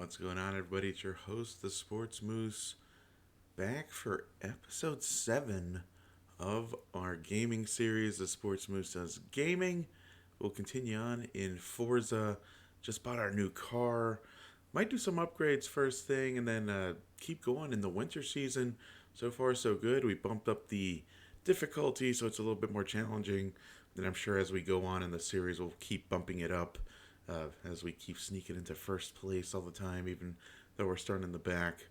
What's going on, everybody? It's your host, the Sports Moose, back for episode 7 of our gaming series, The Sports Moose Does Gaming. We'll continue on in Forza. Just bought our new car. Might do some upgrades first thing and then keep going in the winter season. So far, so good. We bumped up the difficulty, so it's a little bit more challenging. And I'm sure as we go on in the series, we'll keep bumping it up. As we keep sneaking into first place all the time, even though we're starting in the back.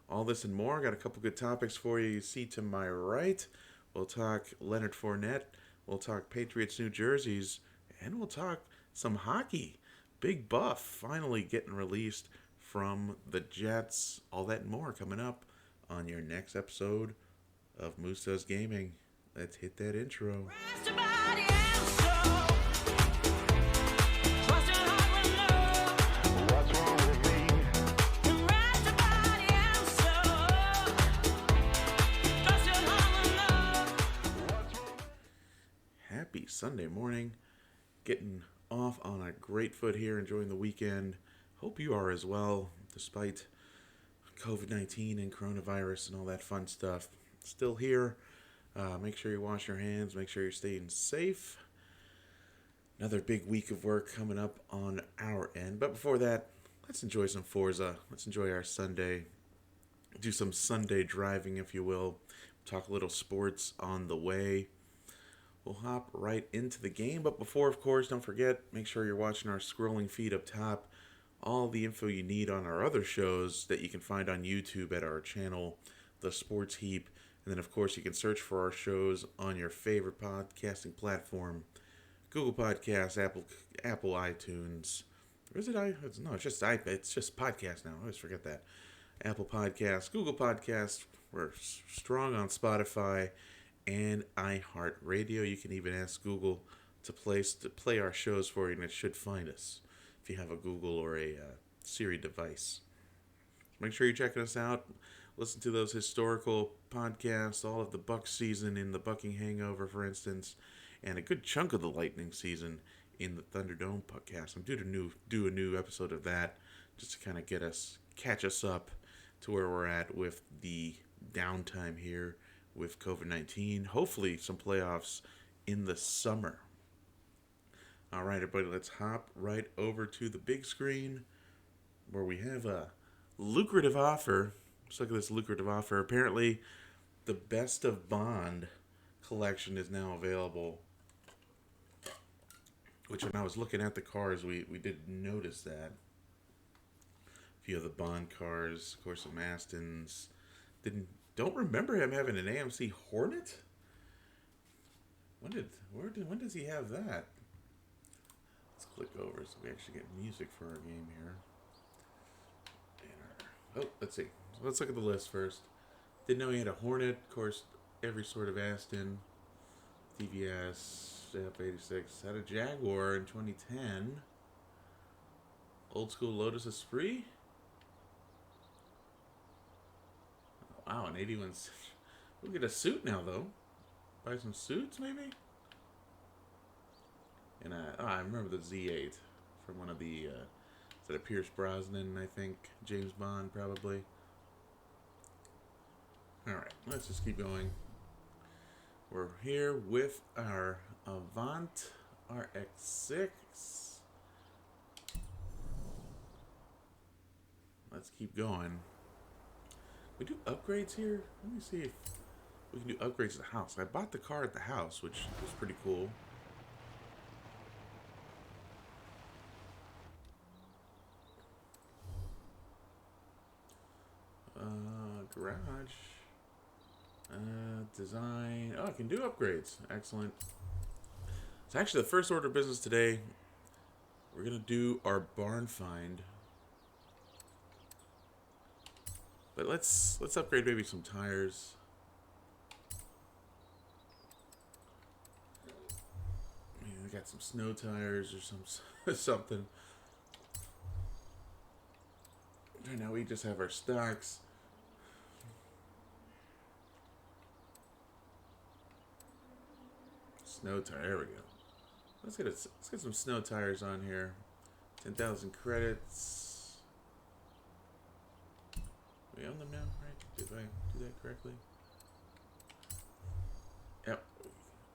All this and more. Got a couple good topics for you. You see to my right, we'll talk Leonard Fournette, we'll talk Patriots New Jerseys, and we'll talk some hockey. Big Buff finally getting released from the Jets. All that and more coming up on your next episode of Moose Does Gaming. Let's hit that intro. Happy Sunday morning. Getting off on a great foot here, enjoying the weekend. Hope you are as well, despite COVID-19 and coronavirus and all that fun stuff. Still here. Make sure you wash your hands. Make sure you're staying safe. Another big week of work coming up on our end. But before that, let's enjoy some Forza. Let's enjoy our Sunday. Do some Sunday driving, if you will. Talk a little sports on the way. We'll hop right into the game. But before, of course, don't forget, make sure you're watching our scrolling feed up top. All the info you need on our other shows that you can find on YouTube at our channel, The Sports Heap. And then, of course, you can search for our shows on your favorite podcasting platform. Google Podcasts, Apple iTunes. Or is it No, it's just podcast now. I always forget that. Apple Podcasts, Google Podcasts. We're strong on Spotify and iHeartRadio. You can even ask Google to play our shows for you, and it should find us if you have a Google or a Siri device. Make sure you're checking us out. Listen to those historical podcasts, all of the Buck season in the Bucking Hangover, for instance, and a good chunk of the Lightning season in the Thunderdome podcast. I'm due to do a new episode of that just to kind of catch us up to where we're at with the downtime here with COVID-19. Hopefully some playoffs in the summer. All right, everybody, let's hop right over to the big screen where we have a lucrative offer. Let's look at this lucrative offer. Apparently, the Best of Bond collection is now available, which when I was looking at the cars, we did notice that. A few of the Bond cars, of course, some Astons. Don't remember him having an AMC Hornet. When does he have that? Let's click over so we actually get music for our game here. Let's see. So let's look at the list first. Didn't know he had a Hornet. Of course, every sort of Aston, DVS, F86. Had a Jaguar in 2010. Old school Lotus Esprit. Wow, an 81. We'll get a suit now, though. Buy some suits, maybe? And I remember the Z8 from one of the, is that a Pierce Brosnan, I think? James Bond, probably. Alright, let's just keep going. We're here with our Avant RX-6. Let's keep going. We do upgrades here? Let me see if we can do upgrades to the house. I bought the car at the house, which was pretty cool. Garage. Design. Oh, I can do upgrades. Excellent. It's actually the first order of business today. We're going to do our barn find. But let's upgrade maybe some tires. Maybe we got some snow tires or something. Right now we just have our stocks. Snow tire. There we go. Let's get some snow tires on here. 10,000 credits. Did I do that correctly? Yep.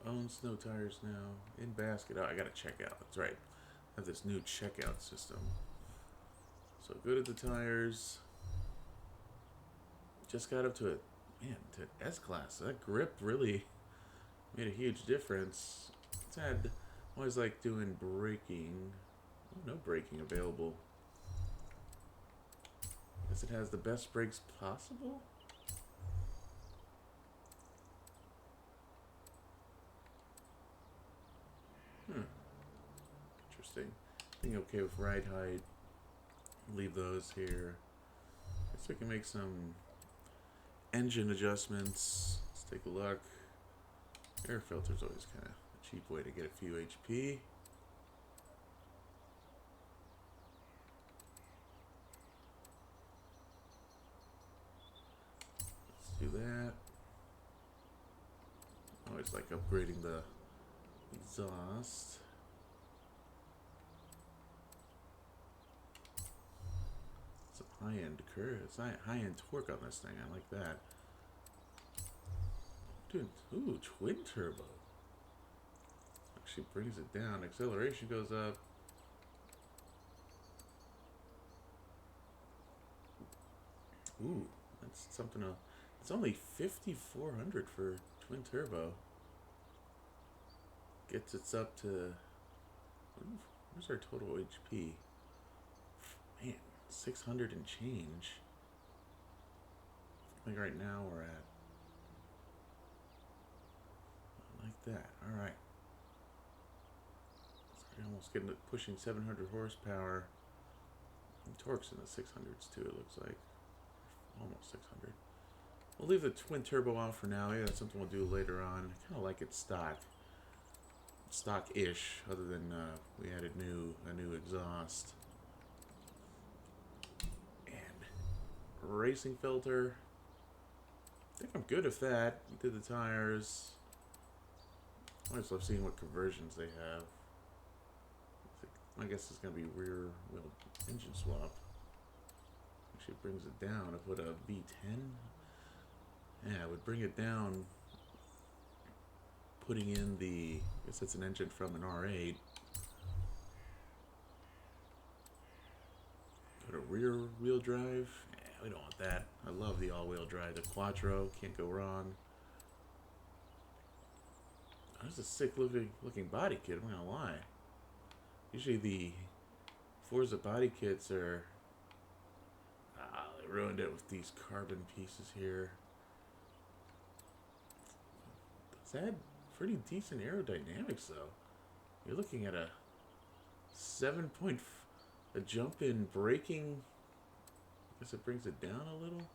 Own snow tires now. In basket. Oh, I gotta check out. That's right. I have this new checkout system. So good at the tires. Just got up to it. Man, to S-Class. That grip really made a huge difference. It's had... Always like doing braking. Oh, no braking available. Guess it has the best brakes possible? Interesting. I think okay with ride height. Leave those here. Guess we can make some engine adjustments. Let's take a look. Air filter's always kind of a cheap way to get a few HP. Let's do that. Always like upgrading the exhaust. Some high-end curve. It's high-end torque on this thing. I like that. Dude, ooh, twin turbo. Actually brings it down. Acceleration goes up. Ooh, that's something else. It's only 5,400 for twin turbo. Gets it up to... Ooh, where's our total HP? Man, 600 and change. I think right now we're at... Like that. Alright. So we're almost getting it, pushing 700 horsepower. And torque's in the 600s too, it looks like. Almost 600. We'll leave the twin turbo off for now. Yeah, that's something we'll do later on. I kind of like it stock. Stock-ish, other than we added a new exhaust. And racing filter. I think I'm good with that. Did the tires. I always love seeing what conversions they have. I guess it's going to be rear wheel engine swap. Actually brings it down. I put a V10. Yeah, it would bring it down. Putting in the... I guess that's an engine from an R8. Put a rear wheel drive. Yeah, we don't want that. I love the all-wheel drive. The Quattro. Can't go wrong. That's a sick looking body kit, I'm not gonna lie. Usually the Forza body kits are... they ruined it with these carbon pieces here. It's had pretty decent aerodynamics though. You're looking at a 7 point... a jump in braking. I guess it brings it down a little.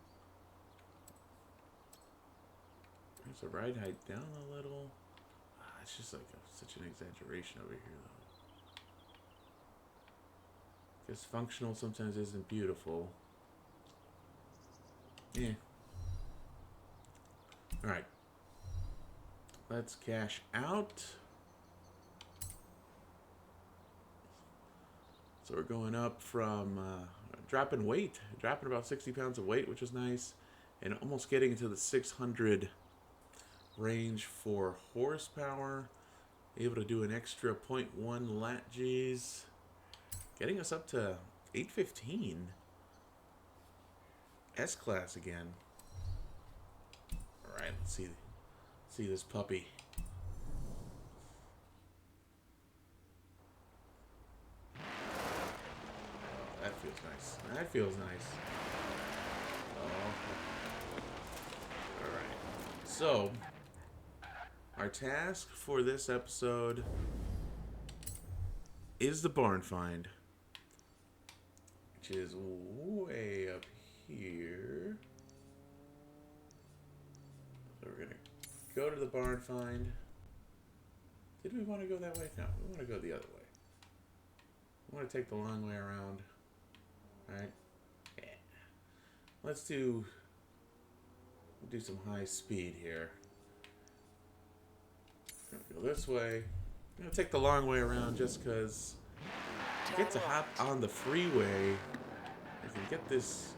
Brings the ride height down a little. It's just like such an exaggeration over here, though. Guess functional sometimes isn't beautiful. Yeah. Alright. Let's cash out. So we're going up from dropping weight. Dropping about 60 pounds of weight, which is nice. And almost getting into the 600 range for horsepower. Able to do an extra 0.1 lat Gs. Getting us up to 815. S-Class again. Alright, let's see this puppy. That feels nice. That feels nice. Oh. Alright. So... our task for this episode is the barn find, which is way up here. So we're going to go to the barn find. Did we want to go that way? No, we want to go the other way. We want to take the long way around. Alright? Yeah. Let's do some high speed here. Go this way. I'm gonna take the long way around just because to get to hop on the freeway, I can get this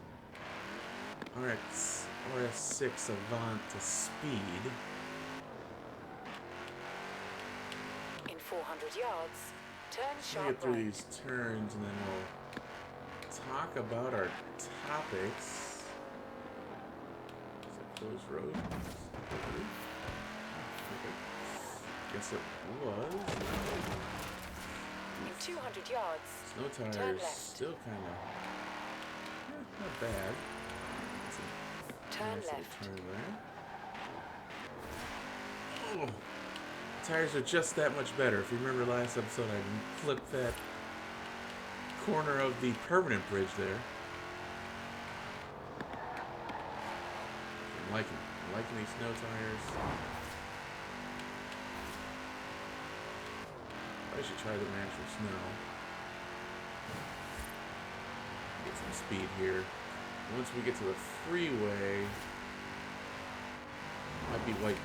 RX RS6 Avant to speed. In 400 yards, turn We'll sharp get through right. these turns and then we'll talk about our topics. Is it closed road? Okay. Guess it was. In 200 yards, Snow turn tires left. still kind of not bad. Turn Nice little left. turn there. Oh, tires are just that much better. If you remember last episode, I flipped that corner of the permanent bridge there. I'm liking these snow tires. I should try the natural snow. Get some speed here. Once we get to the freeway, might be white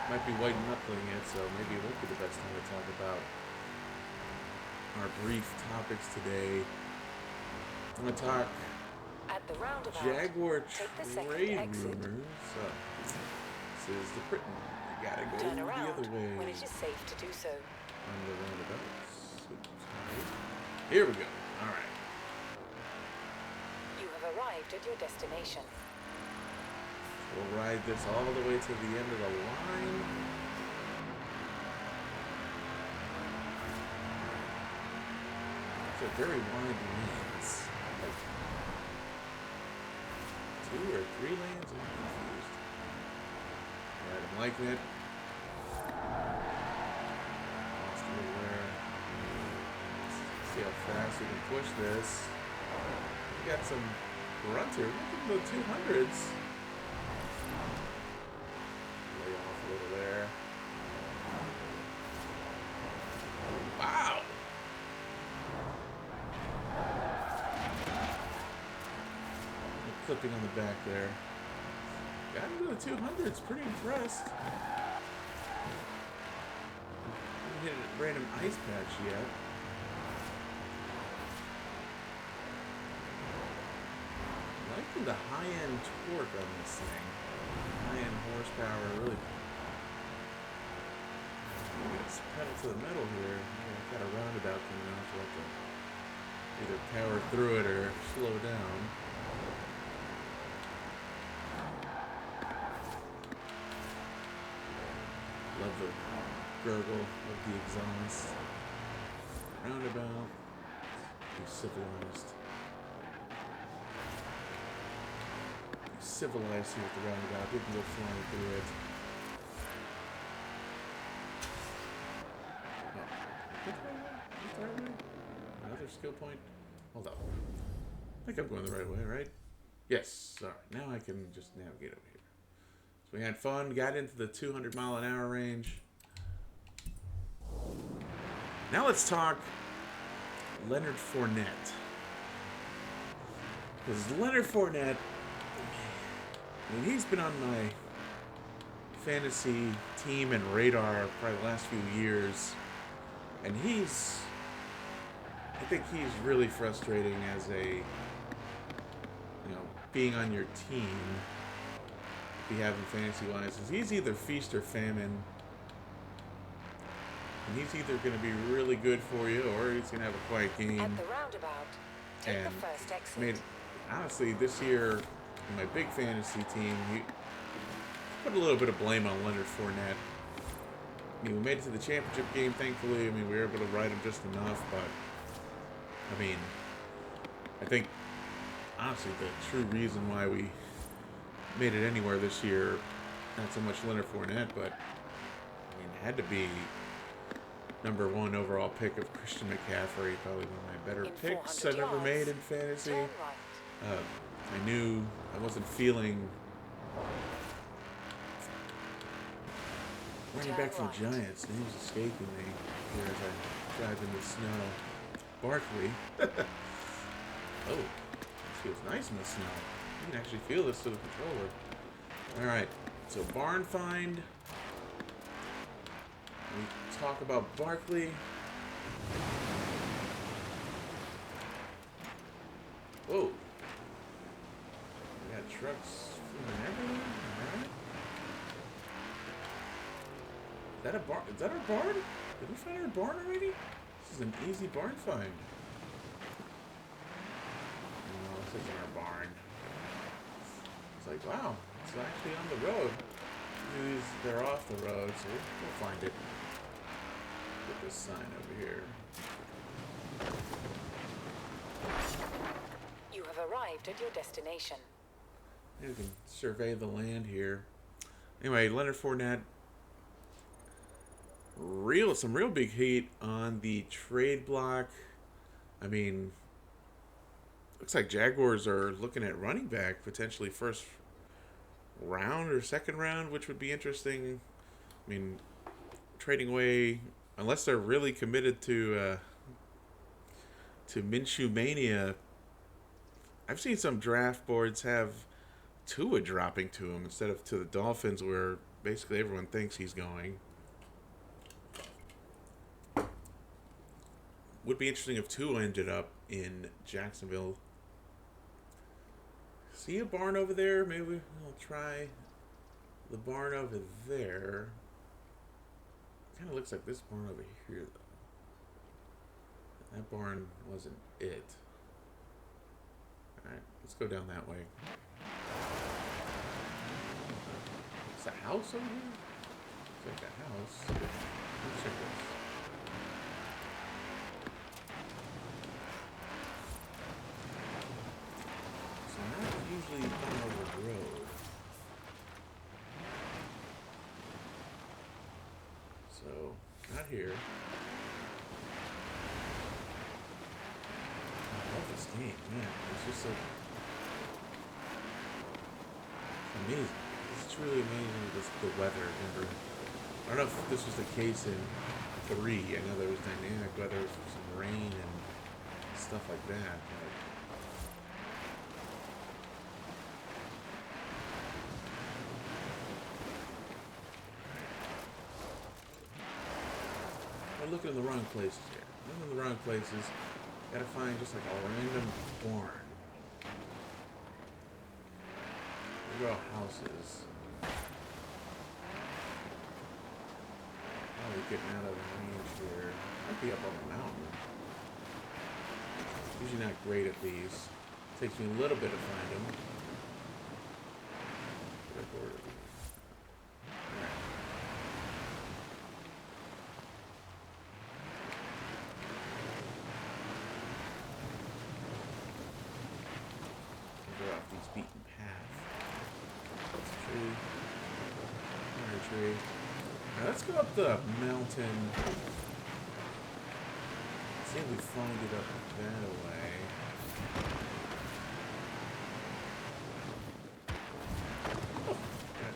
knuckling it, so maybe it won't be the best time to talk about our brief topics today. I'm gonna talk At the roundabout, Jaguar take the second trade exit. rumors. This is the Britain. You gotta go Turn the around other way. when it is safe to do so. On the roundabouts. Here we go. All right. You have arrived at your destination. We'll ride this all the way to the end of the line. It's a very wide lanes. Like 2 or 3 lanes? I'm confused. Alright, I'm liking it. Lost a little there. See how fast we can push this. We got some runs here. Look at the 200s. Lay off a little there. Wow! Clipping on the back there. Got into the 200s. Pretty impressed. Haven't hit a random ice patch yet. Liking the high-end torque on this thing. High-end horsepower, really. It's pedal to the metal here. I've got a roundabout coming out, so I have to either power through it or slow down. Love the gurgle of the exhaust. Roundabout. Be civilized. Civilized here at the roundabout. We can go flying through it. Another skill point. Hold up. I think I'm going the right way, right? Yes. Alright, now I can just navigate over here. So we had fun, got into the 200-mile-an-hour range. Now let's talk Leonard Fournette. Because Leonard Fournette, I mean, he's been on my fantasy team and radar probably the last few years. And I think he's really frustrating as being on your team, if you have him fantasy-wise, is he's either feast or famine. And he's either going to be really good for you, or he's going to have a quiet game. At the roundabout, take And the first exit. honestly, this year, in my big fantasy team, he put a little bit of blame on Leonard Fournette. I mean, we made it to the championship game, thankfully. I mean, we were able to ride him just enough, but I mean, I think, honestly, the true reason why we made it anywhere this year, not so much Leonard Fournette, but, I mean, it had to be #1 overall pick of Christian McCaffrey, probably one of my better In picks 400 I've ever yards, made in fantasy. turn right. I knew I wasn't feeling running back from the Giants. Name's escaping me here as I drive in the snow. Barkley. Oh, this feels nice in the snow. You can actually feel this to the controller. Alright, so barn find. We talk about Barkley. Whoa. We got trucks and everything. Alright. Is that a barn? Is that our barn? Did we find our barn already? This is an easy barn find. No, this isn't our barn. It's like, wow, it's actually on the road. They're off the road, so we'll find it. Get this sign over here. You have arrived at your destination. You can survey the land here. Anyway, Leonard Fournette. Some real big heat on the trade block. I mean, looks like Jaguars are looking at running back potentially first round or second round, which would be interesting. I mean, trading away, unless they're really committed to Minshew mania. I've seen some draft boards have Tua dropping to him instead of to the Dolphins, where basically everyone thinks he's going. Would be interesting if Tua ended up in Jacksonville. See a barn over there? Maybe we'll try the barn over there. Kind of looks like this barn over here, though. That barn wasn't it. Alright, let's go down that way. Is that a house over here? It's like a house. Let's check this. So not usually down over the road. So, not here. I love this game, man. It's just so amazing. It's truly amazing, the weather. I don't know if this was the case in 3. I know there was dynamic weather, some rain and stuff like that. But I'm looking in the wrong places here. I'm in the wrong places. Gotta find just like a random barn. There go houses. Probably getting out of the range here. Might be up on the mountain. Usually not great at these. Takes me a little bit to find them. Off these beaten path. That's a tree. Another tree. Now let's go up the mountain. See if we find it up that way. Oh, got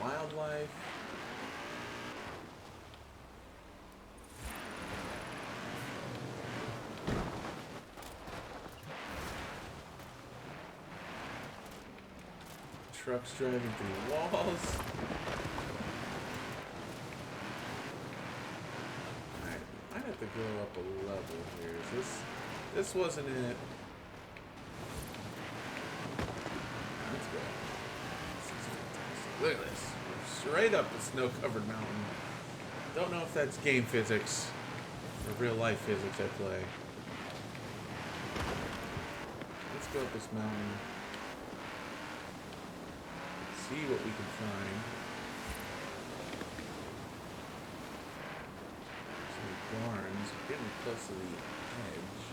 wildlife. Trucks driving through walls. Alright, might have to go up a level here. This wasn't it. Let's go. This is fantastic. Look at this. Straight up a snow-covered mountain. Don't know if that's game physics or real life physics at play. Let's go up this mountain. See what we can find. Some barns. We're getting close to the edge.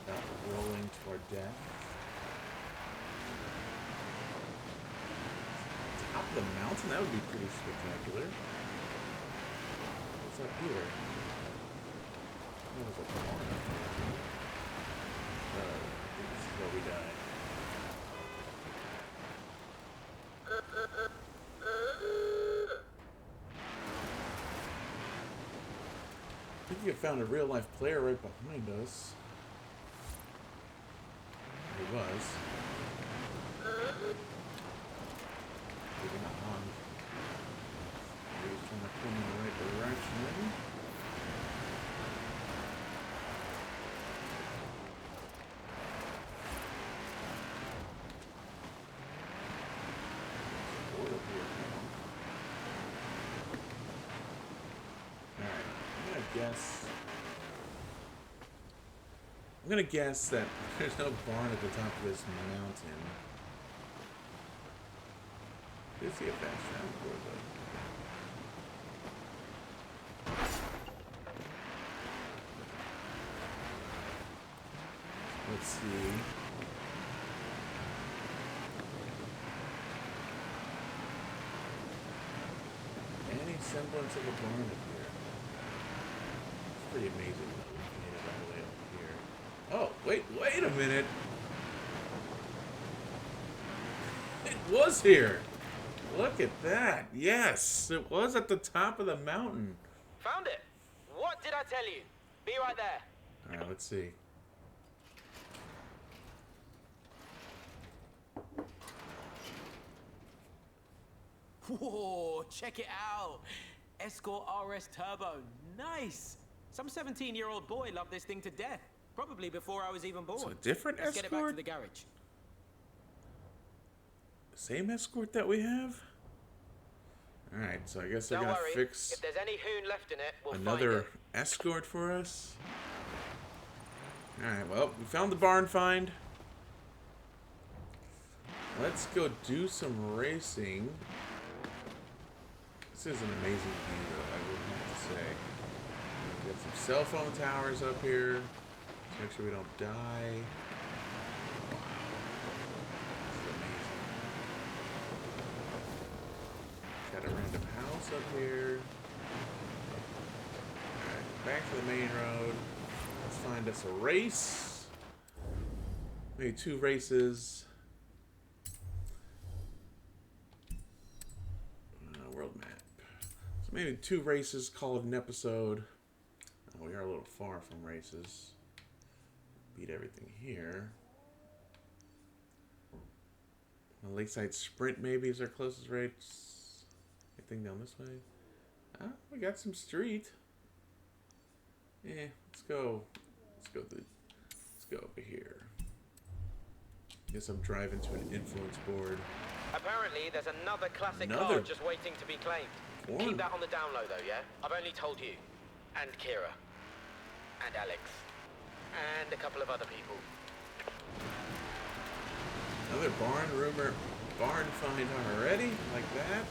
Without rolling to our death. Top of the mountain? That would be pretty spectacular. What's up here? Oh, there's a barn up here. This is where we die. I think you found a real life player right behind us. He was. Maybe not on. guess. I'm gonna guess that there's no barn at the top of this mountain. Did see a fast travel board though. Let's see. Any semblance of a barn up here. It's pretty amazing that we made it all the way up here. Oh, wait a minute. It was here. Look at that. Yes, it was at the top of the mountain. Found it. What did I tell you? Be right there. All right, let's see. Whoa, check it out. Escort RS Turbo. Nice. Some 17-year-old boy loved this thing to death. Probably before I was even born. So a different Let's get it back to Escort? the garage. Same Escort that we have? All right, so I guess they're Don't gonna worry. fix If there's any hoon left in it, we'll another find Escort for us. All right, well, we found the barn find. Let's go do some racing. This is an amazing view, though, I would have to say. We got some cell phone towers up here. Let's make sure we don't die. Wow. This is amazing. Got a random house up here. Alright, back to the main road. Let's find us a race. Maybe 2 races. World map. So maybe 2 races, call it an episode. Oh, we are a little far from races. Beat everything here. A Lakeside Sprint maybe is our closest race. Anything down this way? Ah, we got some street. Yeah, let's go. Let's go over here. Guess I'm driving to an influence board. Apparently, there's another classic Another car just waiting to be claimed. one. Keep that on the down low, though, yeah? I've only told you. And Kira. And Alex. And a couple of other people. Another barn find already? Like that?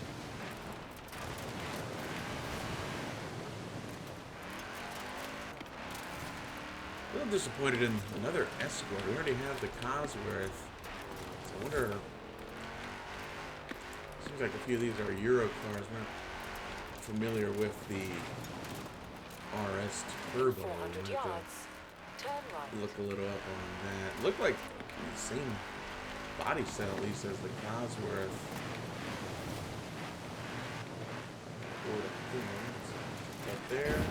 A little disappointed in another Escort. We already have the Cosworth. So I wonder... Seems like a few of these are Euro cars. Not familiar with the RS Turbo. 400 Might have yards. to Turn right. look a little up on that. Looked like the same body set at least as the Cosworth. Up there.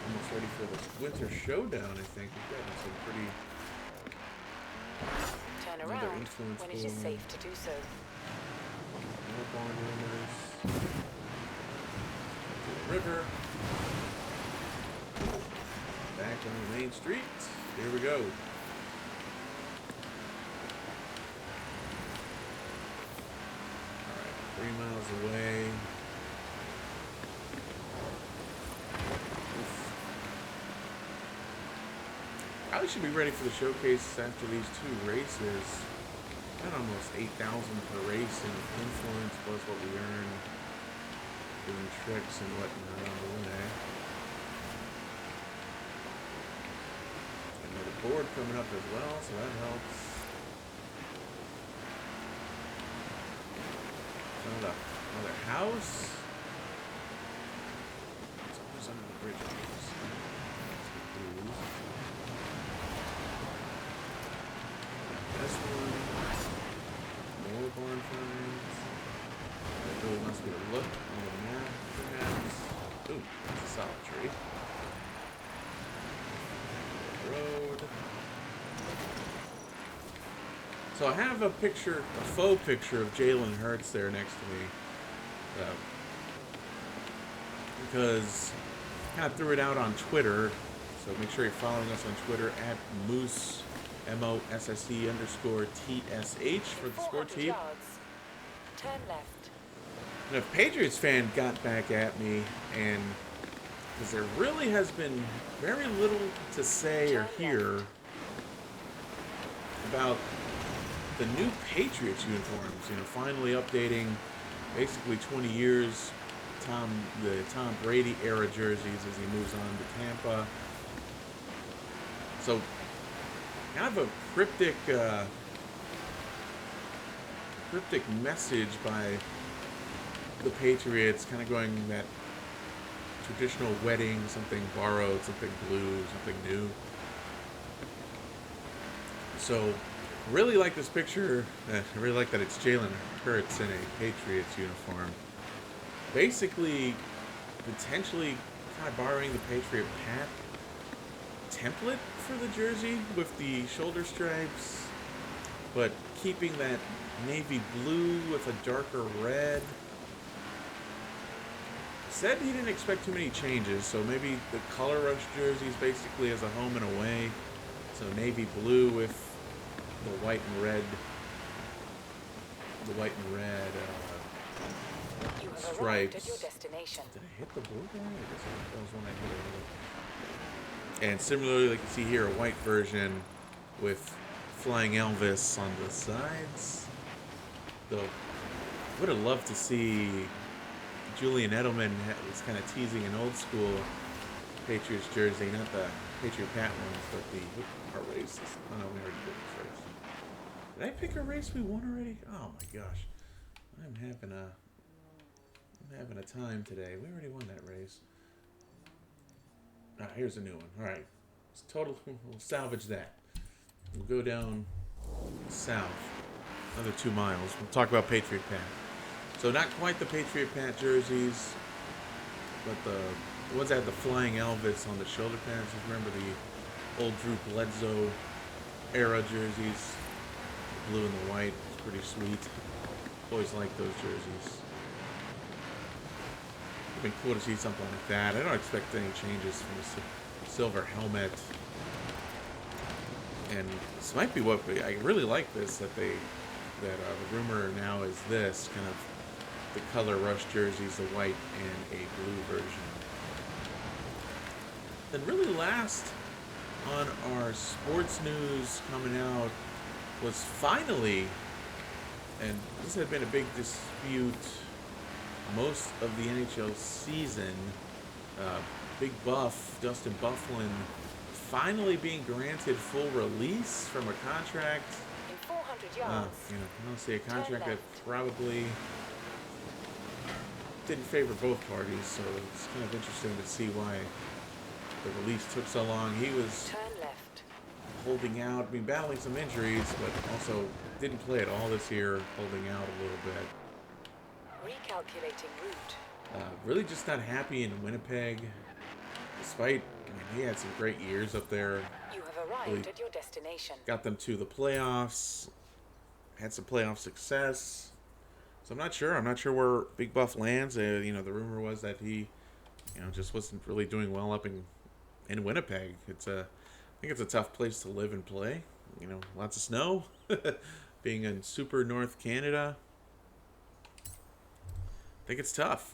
Almost ready for the Winter Showdown, I think. We've got some pretty... Turn Another around influence when it is board. safe to do so. More barn rumors. To the river. Back on the main street. Here we go. Alright, 3 miles away. Oof. Probably should be ready for the showcase after these 2 races. Got almost 8,000 per race in influence plus what we earn doing tricks and whatnot on the way. Another board coming up as well, so that helps. Another house. It's always under the bridge. This one. More barn finds. That really wants me to look on the map, perhaps. Ooh, that's a solid tree. Road. So I have a picture, a faux picture of Jalen Hurts there next to me. Because I kind of threw it out on Twitter. So make sure you're following us on Twitter at Moose, MOSSE_TSH for the score 400 team. yards. Turn left. And a Patriots fan got back at me, and because there really has been very little to say or hear about the new Patriots uniforms. Finally updating basically 20 years the Tom Brady era jerseys as he moves on to Tampa. So kind of a cryptic message by the Patriots, kind of going that traditional wedding, something borrowed, something blue, something new. So really like this picture. I really like that it's Jalen Hurts in a Patriots uniform. Basically, potentially kind of borrowing the Patriot Pat template for the jersey with the shoulder stripes, but keeping that navy blue with a darker red. Said he didn't expect too many changes, so maybe the color rush jerseys basically as a home and away. So navy blue with the white and red. You have Stripes. arrived at your destination. Did I hit the blue guy? I guess that was when I hit it. And similarly, like you see here, a white version with Flying Elvis on the sides. Though, would have loved to see Julian Edelman was kind of teasing an old school Patriots jersey, not the Patriot Pat ones, but our races. Oh no, we already did this race. Did I pick a race we won already? Oh my gosh, I'm having a time today. We already won that race. Ah, here's a new one. All right, we'll salvage that. We'll go down south, another 2 miles. We'll talk about Patriot Pat. So not quite the Patriot Pat jerseys, but the ones that had the Flying Elvis on the shoulder pads. Remember the old Drew Bledsoe era jerseys? The blue and the white. It's pretty sweet. Always liked those jerseys. It'd been cool to see something like that. I don't expect any changes from the silver helmet. And this might be I really like this, that the rumor now is this, kind of the color rush jerseys, the white and a blue version. And really last on our sports news coming out was finally, and this had been a big dispute most of the NHL season, Big Buff, Dustin Byfuglien, finally being granted full release from a contract. In 400 yards. Honestly, a contract that probably didn't favor both parties, so it's kind of interesting to see why the release took so long. He was Turn left. holding out, battling some injuries, but also didn't play at all this year, holding out a little bit. Recalculating route. Really just not happy in Winnipeg, despite, he had some great years up there. You have arrived at your destination. Got them to the playoffs, had some playoff success. So I'm not sure where Big Buff lands. The rumor was that he, just wasn't really doing well up in Winnipeg. I think it's a tough place to live and play. Lots of snow. Being in super North Canada, I think it's tough.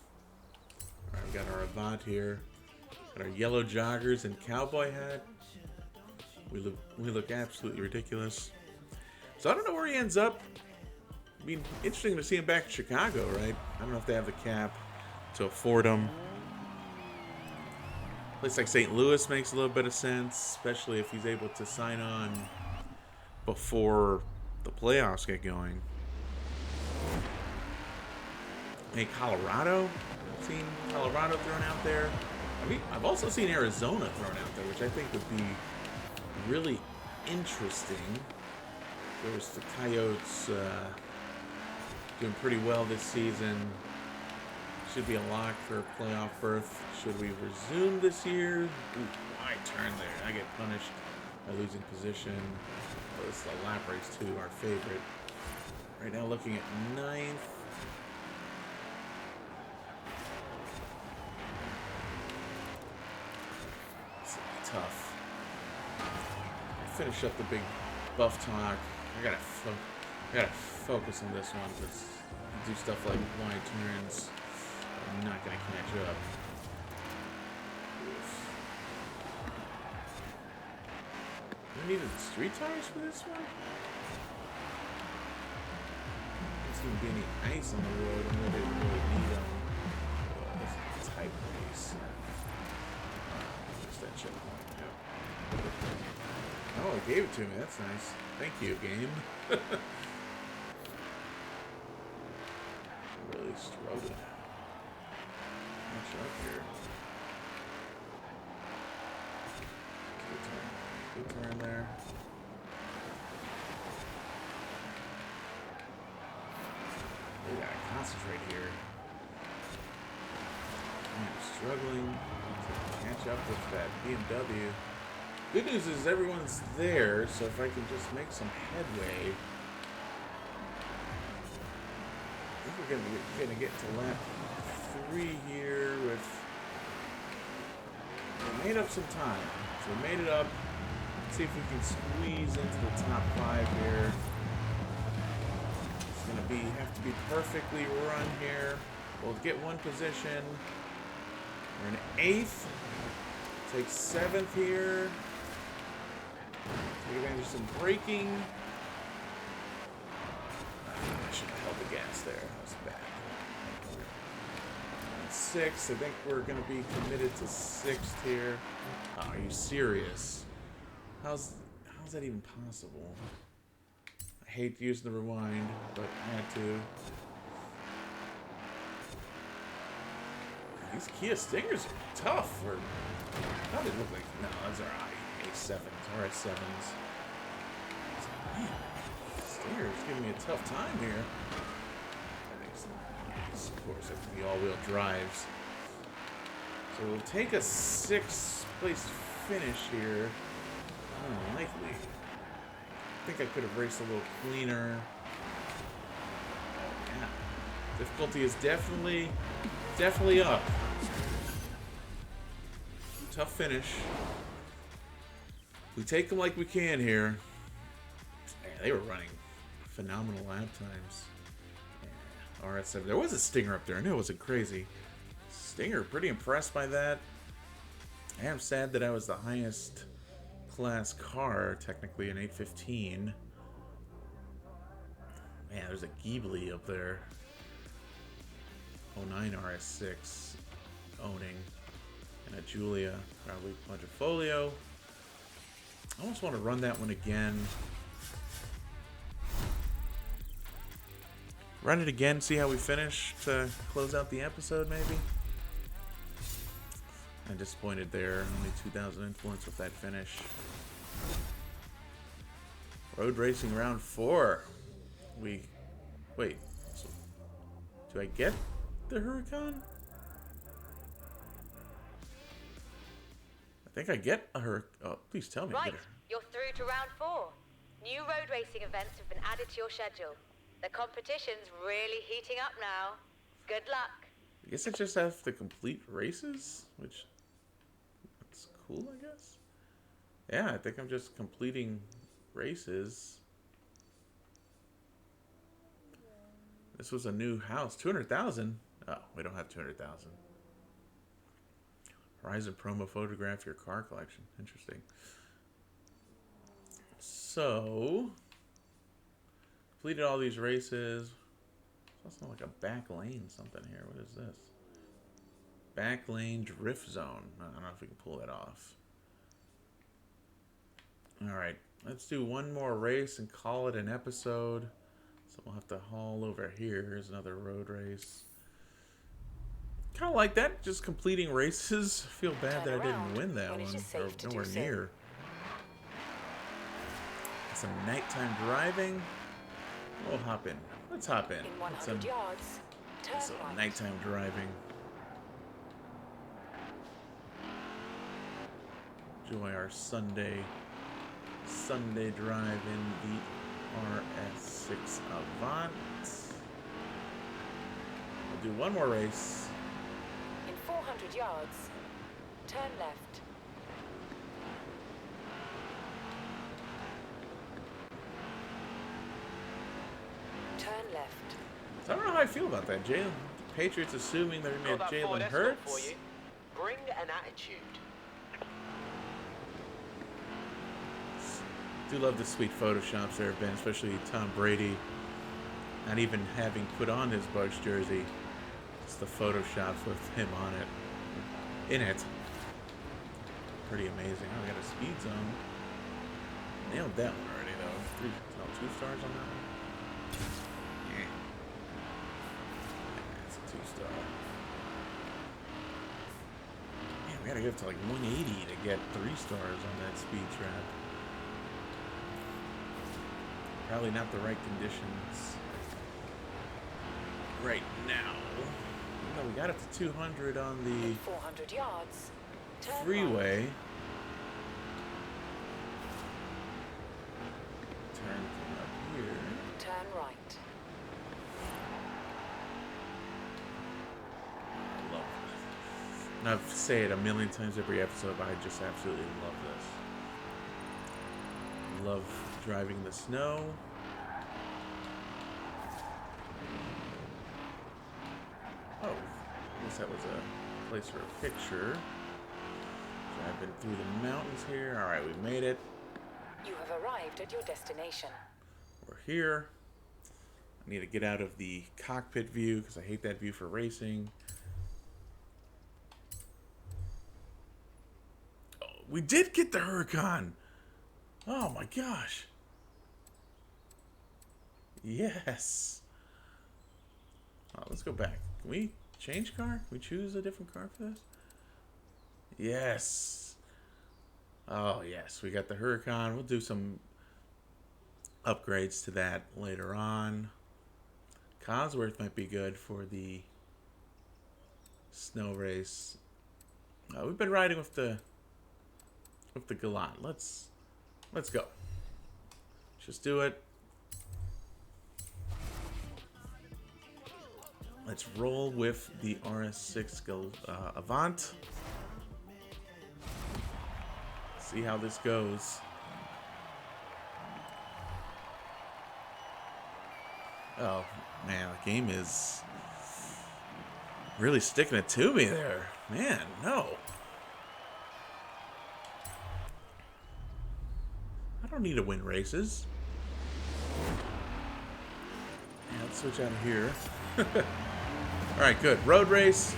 All right, we got our Avant here. Got our yellow joggers and cowboy hat. We look absolutely ridiculous. So I don't know where he ends up. Interesting to see him back in Chicago, right? I don't know if they have the cap to afford him. A place like St. Louis makes a little bit of sense, especially if he's able to sign on before the playoffs get going. Hey, Colorado? I've seen Colorado thrown out there. I've also seen Arizona thrown out there, which I think would be really interesting. There's the Coyotes doing pretty well this season. Should be a lock for a playoff berth. Should we resume this year? Ooh, wide turn there. I get punished by losing position. Oh, this is a lap race too, our favorite. Right now looking at 9th. This will be tough. Finish up the Big Buff talk. I gotta focus on this one because do stuff like wide turns, I'm not gonna catch up. Oof. I needed street tires for this one? There doesn't seem to be any ice on the road, and we didn't really need them. This is a tight race. Where's that checkpoint? Yep. Oh, it gave it to me. That's nice. Thank you, game. Really struggling. Catch up here. Good turn. Good turn there. We gotta concentrate here. I'm struggling to catch up with that BMW. Good news is everyone's there, so if I can just make some headway, I think we're gonna get to lap 3 here with. We made up some time, so we made it up. Let's see if we can squeeze into the top 5 here. It's gonna have to be perfectly run here. We'll get 1 position. We're in 8th. Take 7th here. Take advantage of some braking. I should have held the gas there. That was bad. 6th. I think we're going to be committed to 6th here. Oh, are you serious? How's that even possible? I hate using the rewind, but I had to. These Kia Stingers are tough. How do they look like? No, those are A7s, RS7s. Man, Stinger's giving me a tough time here. Of course, that can be all-wheel drives. So we'll take a 6th place finish here. Unlikely. I think I could have raced a little cleaner. Yeah. Difficulty is definitely up. Tough finish. We take them like we can here. Man, they were running phenomenal lap times. Yeah, RS7. There was a Stinger up there. I knew it wasn't crazy. Stinger, pretty impressed by that. I am sad that I was the highest class car, technically an 815. Man, there's a Ghibli up there. 09 RS6 owning. And a Giulia, probably Quadrifoglio. I almost want to run that one again. Run it again, see how we finish to close out the episode, maybe? I'm disappointed there. Only 2,000 influence with that finish. Road racing round 4. Wait. So, do I get the Huracan? I think I get a Huracan. Oh, please tell me. Right, you're through to round 4. New road racing events have been added to your schedule. The competition's really heating up now. Good luck. I guess I just have to complete races, which that's cool, I guess. Yeah, I think I'm just completing races. This was a new house. 200,000? Oh, we don't have 200,000. Horizon promo photograph your car collection. Interesting. So, completed all these races. It's also like a back lane something here. What is this? Back lane drift zone. I don't know if we can pull that off. Alright, let's do one more race and call it an episode. So we'll have to haul over here. Here's another road race. Kind of like that, just completing races. I feel bad that I didn't win that one, or nowhere near. Some nighttime driving. We'll hop in. Let's hop in. In 100 yards, turn some right. nighttime driving. Enjoy our Sunday drive in the RS6 Avant. We'll do one more race. In 400 yards, turn left. Turn left. So I don't know how I feel about that. Jalen, Patriots assuming they're going to Got get that Ford Jalen Escort for Hurts. you. Bring an attitude. Do love the sweet photoshops there have been, especially Tom Brady. Not even having put on his Bucs jersey. Just the photoshops with him on it. In it. Pretty amazing. Oh, we got a speed zone. Nailed that one already, though. 2 stars on that one. Yeah. That's a 2-star. Man, we gotta get up to like 180 to get 3 stars on that speed trap. Probably not the right conditions right now. No, we got up to 200 on the 400 yards. Turn freeway. right. Turn from up here. Turn right. I love this. And I've said it a million times every episode, but I just absolutely love this. Love driving the snow. Oh, I guess that was a place for a picture. Driving through the mountains here. Alright, we made it. You have arrived at your destination. We're here. I need to get out of the cockpit view because I hate that view for racing. Oh, we did get the Huracan. Oh my gosh. Yes. Oh, let's go back. Can we change car? Can we choose a different car for this? Yes. Oh, yes. We got the Huracan. We'll do some upgrades to that later on. Cosworth might be good for the snow race. We've been riding with the Galant. Let's go. Just do it. Let's roll with the RS6 Avant. See how this goes. Oh, man, the game is really sticking it to me there. Man, no. I don't need to win races. Yeah, let's switch out of here. Alright, good. Road race.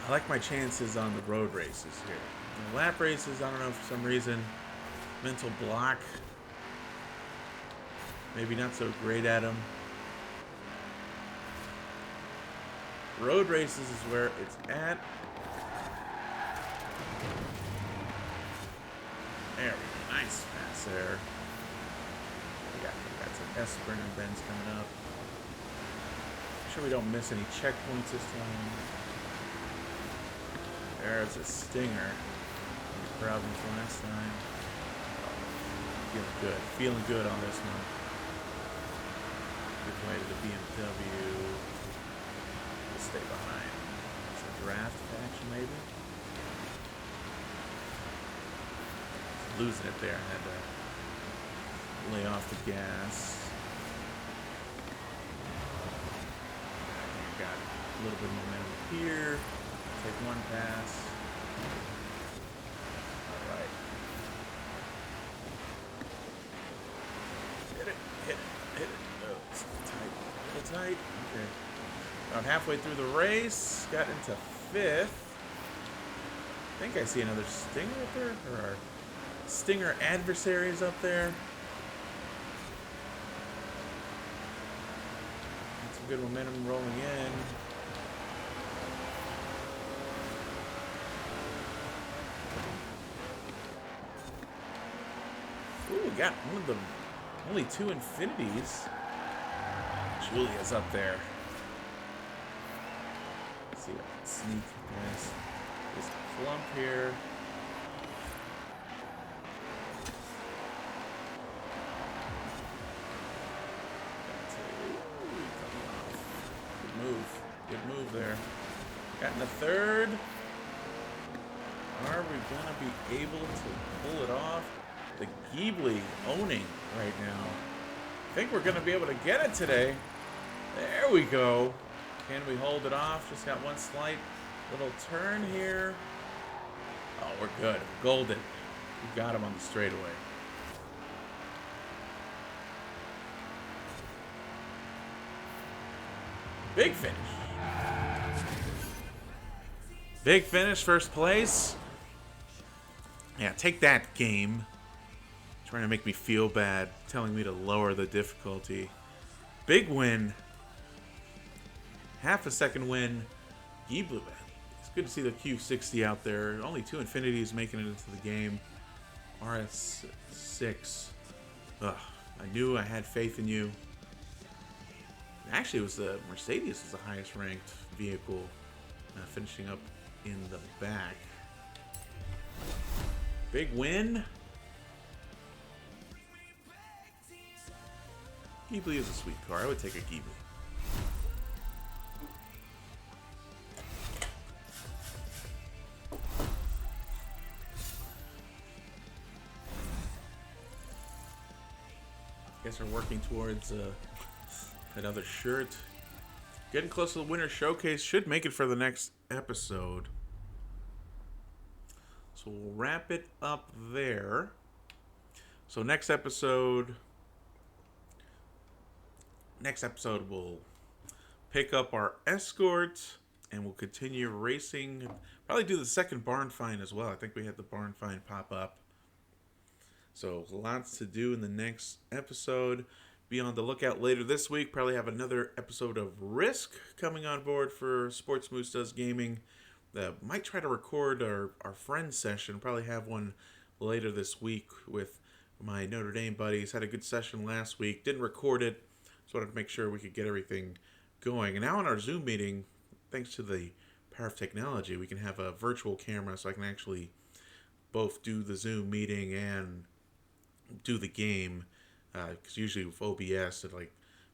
I like my chances on the road races here. The lap races, I don't know, for some reason, mental block. Maybe not so great at them. Road races is where it's at. There we go. Nice pass there. We got some Esprin and Benz coming up. Make sure we don't miss any checkpoints this time. There's a Stinger. Any problems last time. Feeling good. Feeling good on this one. Good way to the BMW. We'll stay behind. It's a draft action, maybe. Losing it there. I had to lay off the gas. Got a little bit of momentum here. Take one pass. All right. Hit it. Oh, it's tight. A little tight. Okay. About halfway through the race. Got into 5th. I think I see another Stinger up there. Or our Stinger adversaries up there. Got some good momentum rolling in. Ooh, we got one of the only 2 Infinities. Julia's up there. Let's see if I can sneak this. There's a clump here. Good move there. Got in the 3rd. Are we gonna be able to pull it off? The Ghibli owning right now. I think we're going to be able to get it today. There we go. Can we hold it off? Just got one slight little turn here. Oh, we're good. Golden. We got him on the straightaway. Big finish. Big finish, first place. Yeah, take that, game. Trying to make me feel bad, telling me to lower the difficulty. Big win. Half a second win. Ghibli. It's good to see the Q60 out there. Only 2 Infinities making it into the game. RS6. Ugh, I knew I had faith in you. Actually, it was the Mercedes was the highest ranked vehicle, finishing up in the back. Big win. Ghibli is a sweet car. I would take a Ghibli. Guess we're working towards another shirt. Getting close to the winter showcase. Should make it for the next episode. So we'll wrap it up there. So next episode we'll pick up our escort and we'll continue racing. Probably do the second barn find as well. I think we had the barn find pop up. So lots to do in the next episode. Be on the lookout later this week. Probably have another episode of Risk coming on board for Sports Moose Does Gaming. Might try to record our friend session. Probably have one later this week with my Notre Dame buddies. Had a good session last week. Didn't record it. Just wanted to make sure we could get everything going. And now in our Zoom meeting, thanks to the power of technology, we can have a virtual camera so I can actually both do the Zoom meeting and do the game. Because usually with OBS, if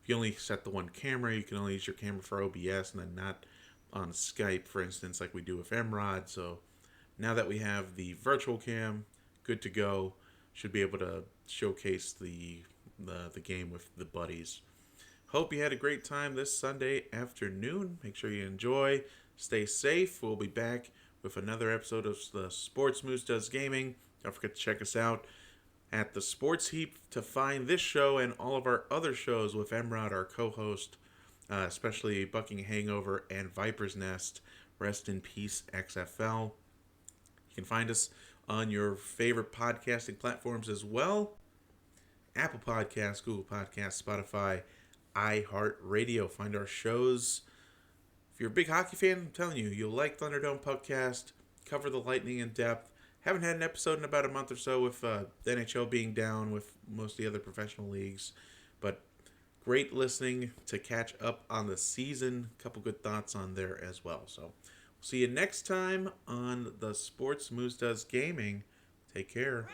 you only set the one camera, you can only use your camera for OBS and then not on Skype, for instance, like we do with Emrod. So now that we have the virtual cam, good to go. Should be able to showcase the game with the buddies. Hope you had a great time this Sunday afternoon. Make sure you enjoy. Stay safe. We'll be back with another episode of the Sports Moose Does Gaming. Don't forget to check us out at the Sports Heap to find this show and all of our other shows with Emrod, our co-host, especially Bucking Hangover and Viper's Nest. Rest in peace, XFL. You can find us on your favorite podcasting platforms as well. Apple Podcasts, Google Podcasts, Spotify, iHeartRadio. Find our shows. If you're a big hockey fan, I'm telling you, you'll like Thunderdome Podcast. Cover the Lightning in depth. Haven't had an episode in about a month or so with the NHL being down with most of the other professional leagues. But great listening to catch up on the season. A couple good thoughts on there as well. So we'll see you next time on the Sports Moose Does Gaming. Take care.